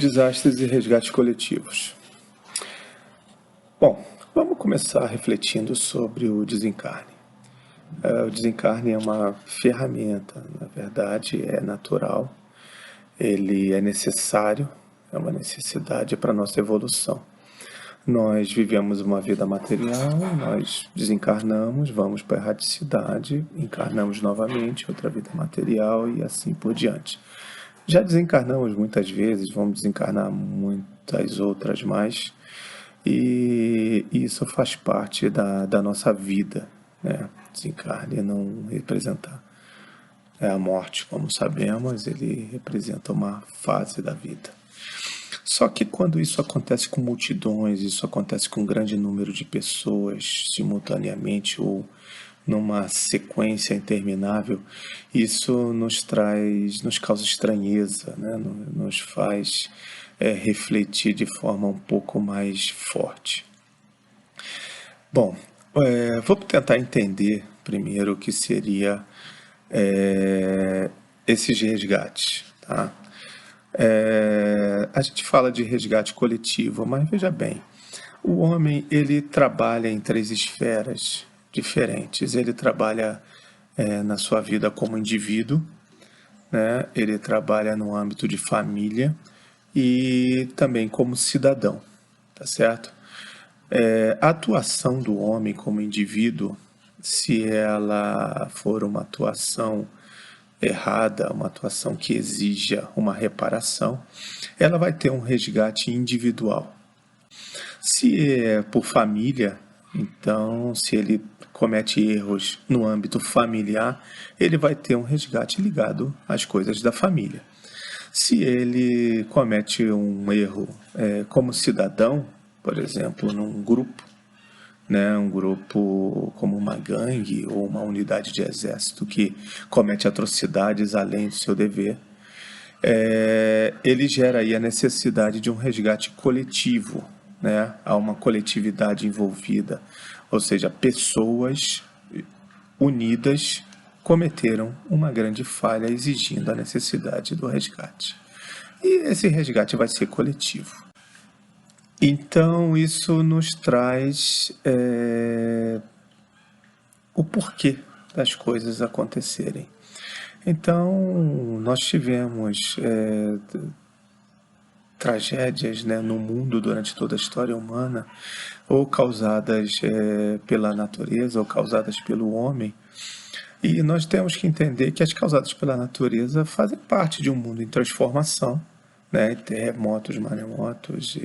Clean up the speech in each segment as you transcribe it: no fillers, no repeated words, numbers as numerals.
Desastres e resgates coletivos. Bom, vamos começar refletindo sobre o desencarne. O desencarne é uma ferramenta, na verdade é natural, ele é necessário, é uma necessidade para a nossa evolução. Nós vivemos uma vida material, nós desencarnamos, vamos para a erraticidade, encarnamos novamente, outra vida material e assim por diante. Já desencarnamos muitas vezes, vamos desencarnar muitas outras mais, e isso faz parte da nossa vida, né? Desencarne não representa a morte, como sabemos, ele representa uma fase da vida. Só que quando isso acontece com multidões, isso acontece com um grande número de pessoas simultaneamente ou numa sequência interminável, isso nos causa estranheza, né? Nos faz refletir de forma um pouco mais forte. Bom, vamos tentar entender primeiro o que seria esses resgates, tá? A gente fala de resgate coletivo, mas veja bem, o homem ele trabalha em 3 esferas diferentes. Ele trabalha na sua vida como indivíduo, né? Ele trabalha no âmbito de família e também como cidadão, tá certo? A atuação do homem como indivíduo, se ela for uma atuação errada, uma atuação que exija uma reparação, ela vai ter um resgate individual. Se é por família, então, se ele comete erros no âmbito familiar, ele vai ter um resgate ligado às coisas da família. Se ele comete um erro como cidadão, por exemplo, num grupo, né, um grupo como uma gangue ou uma unidade de exército que comete atrocidades além do seu dever, ele gera aí a necessidade de um resgate coletivo, né? Há uma coletividade envolvida, ou seja, pessoas unidas cometeram uma grande falha exigindo a necessidade do resgate. E esse resgate vai ser coletivo. Então, isso nos traz o porquê das coisas acontecerem. Então, nós tivemos tragédias, né, no mundo durante toda a história humana, ou causadas pela natureza, ou causadas pelo homem. E nós temos que entender que as causadas pela natureza fazem parte de um mundo em transformação, né? Terremotos, maremotos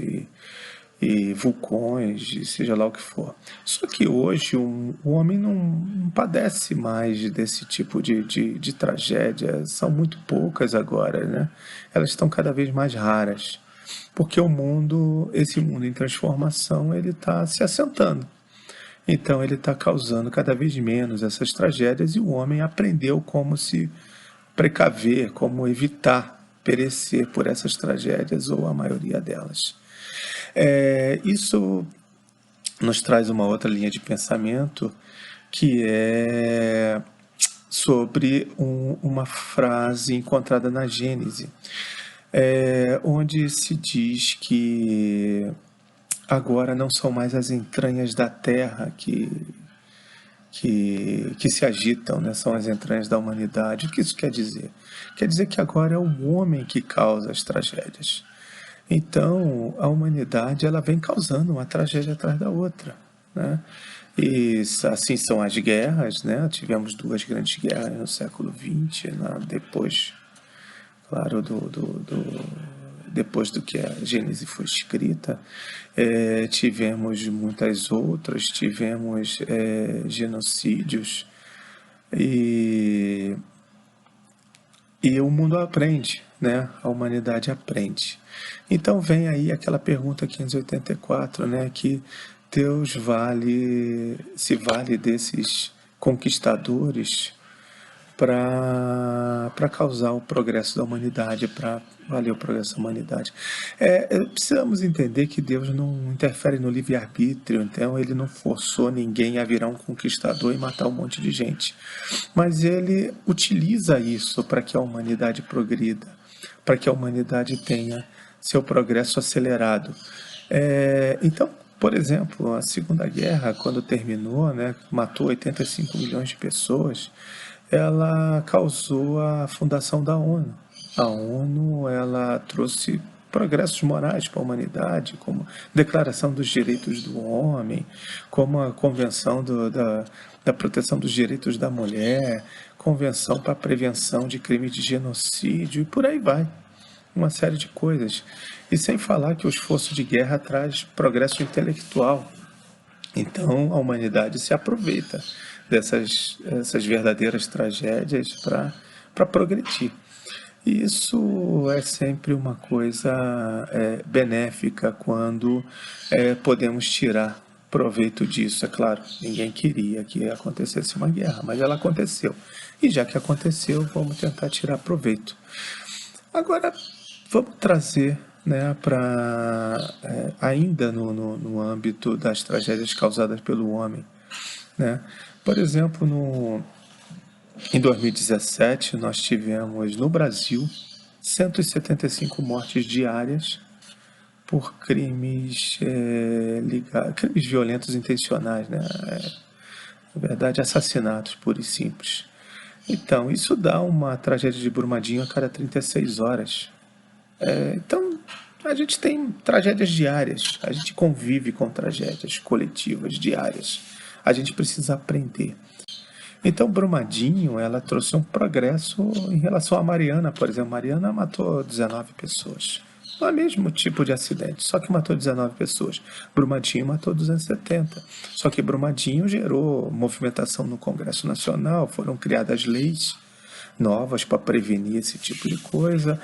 e vulcões, e seja lá o que for. Só que hoje o homem não padece mais desse tipo de tragédia, são muito poucas agora, né? Elas estão cada vez mais raras, porque esse mundo em transformação, ele está se assentando. Então ele está causando cada vez menos essas tragédias e o homem aprendeu como se precaver, como evitar perecer por essas tragédias ou a maioria delas. Isso nos traz uma outra linha de pensamento que é sobre uma frase encontrada na Gênese, onde se diz que agora não são mais as entranhas da terra que se agitam, né? São as entranhas da humanidade. O que isso quer dizer? Quer dizer que agora é o homem que causa as tragédias. Então, a humanidade ela vem causando uma tragédia atrás da outra, né? E assim são as guerras, né? Tivemos 2 grandes guerras no século XX, depois, claro, depois do que a Gênese foi escrita. Tivemos muitas outras, tivemos genocídios, e o mundo aprende, né? A humanidade aprende. Então vem aí aquela pergunta 584, né? Que Deus se vale desses conquistadores para causar o progresso da humanidade, para valer o progresso da humanidade. Precisamos entender que Deus não interfere no livre-arbítrio, então ele não forçou ninguém a virar um conquistador e matar um monte de gente. Mas ele utiliza isso para que a humanidade progrida, para que a humanidade tenha seu progresso acelerado. Então, por exemplo, a Segunda Guerra, quando terminou, né, matou 85 milhões de pessoas, ela causou a fundação da ONU. A ONU, ela trouxe progressos morais para a humanidade, como Declaração dos Direitos do Homem, como a Convenção da Proteção dos Direitos da Mulher, Convenção para a Prevenção de Crimes de Genocídio, e por aí vai. Uma série de coisas. E sem falar que o esforço de guerra traz progresso intelectual. Então, a humanidade se aproveita essas verdadeiras tragédias para progredir. E isso é sempre uma coisa benéfica quando podemos tirar proveito disso. É claro, ninguém queria que acontecesse uma guerra, mas ela aconteceu. E já que aconteceu, vamos tentar tirar proveito. Agora, vamos trazer, né, ainda no âmbito das tragédias causadas pelo homem, né? Por exemplo, em 2017, nós tivemos no Brasil 175 mortes diárias por crimes crimes violentos intencionais, né? Na verdade, assassinatos puros e simples. Então, isso dá uma tragédia de Brumadinho a cada 36 horas. Então, a gente tem tragédias diárias, a gente convive com tragédias coletivas diárias. A gente precisa aprender. Então, Brumadinho, ela trouxe um progresso em relação a Mariana, por exemplo. Mariana matou 19 pessoas. Não é o mesmo tipo de acidente, só que matou 19 pessoas. Brumadinho matou 270. Só que Brumadinho gerou movimentação no Congresso Nacional, foram criadas leis novas para prevenir esse tipo de coisa,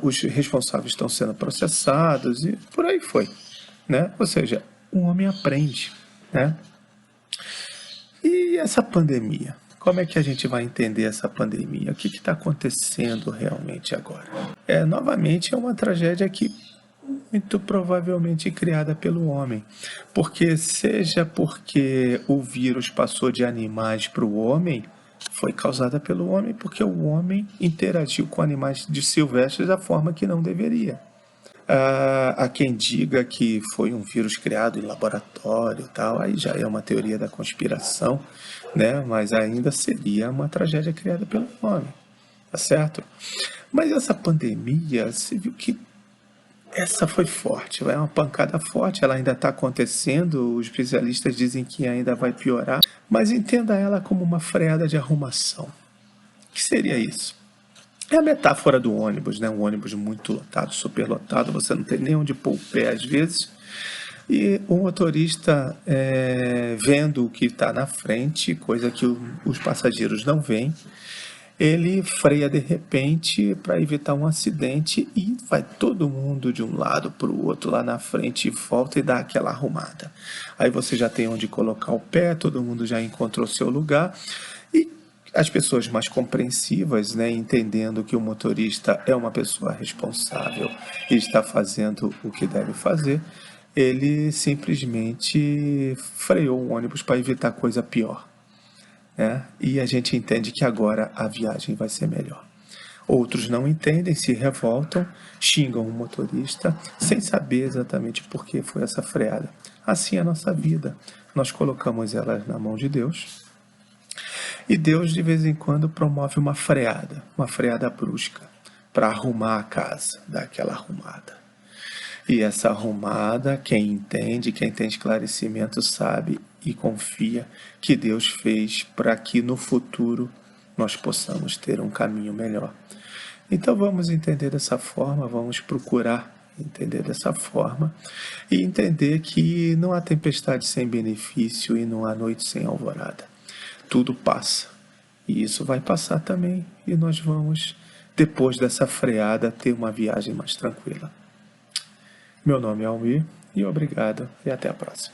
os responsáveis estão sendo processados e por aí foi, né? Ou seja, o homem aprende, né? E essa pandemia? Como é que a gente vai entender essa pandemia? O que está acontecendo realmente agora? Novamente, é uma tragédia que muito provavelmente criada pelo homem, porque seja porque o vírus passou de animais para o homem, foi causada pelo homem porque o homem interagiu com animais de silvestres da forma que não deveria. Há quem diga que foi um vírus criado em laboratório, tal, aí já é uma teoria da conspiração, né? Mas ainda seria uma tragédia criada pelo homem, tá certo? Mas essa pandemia, você viu que essa foi forte, é uma pancada forte, ela ainda está acontecendo, os especialistas dizem que ainda vai piorar, mas entenda ela como uma freada de arrumação. O que seria isso? É a metáfora do ônibus, né? Um ônibus muito lotado, superlotado, você não tem nem onde pôr o pé às vezes, e o motorista vendo o que está na frente, coisa que os passageiros não veem, ele freia de repente para evitar um acidente e vai todo mundo de um lado para o outro lá na frente e volta e dá aquela arrumada. Aí você já tem onde colocar o pé, todo mundo já encontrou seu lugar e as pessoas mais compreensivas, né, entendendo que o motorista é uma pessoa responsável e está fazendo o que deve fazer, ele simplesmente freou o ônibus para evitar coisa pior. E a gente entende que agora a viagem vai ser melhor. Outros não entendem, se revoltam, xingam o motorista, sem saber exatamente por que foi essa freada. Assim é a nossa vida. Nós colocamos ela na mão de Deus. E Deus, de vez em quando, promove uma freada brusca, para arrumar a casa, dar aquela arrumada. E essa arrumada, quem tem esclarecimento sabe e confia que Deus fez para que no futuro nós possamos ter um caminho melhor. Então vamos entender dessa forma, vamos procurar entender dessa forma e entender que não há tempestade sem benefício e não há noite sem alvorada. Tudo passa. E isso vai passar também e nós vamos, depois dessa freada, ter uma viagem mais tranquila. Meu nome é Almir e obrigado e até a próxima.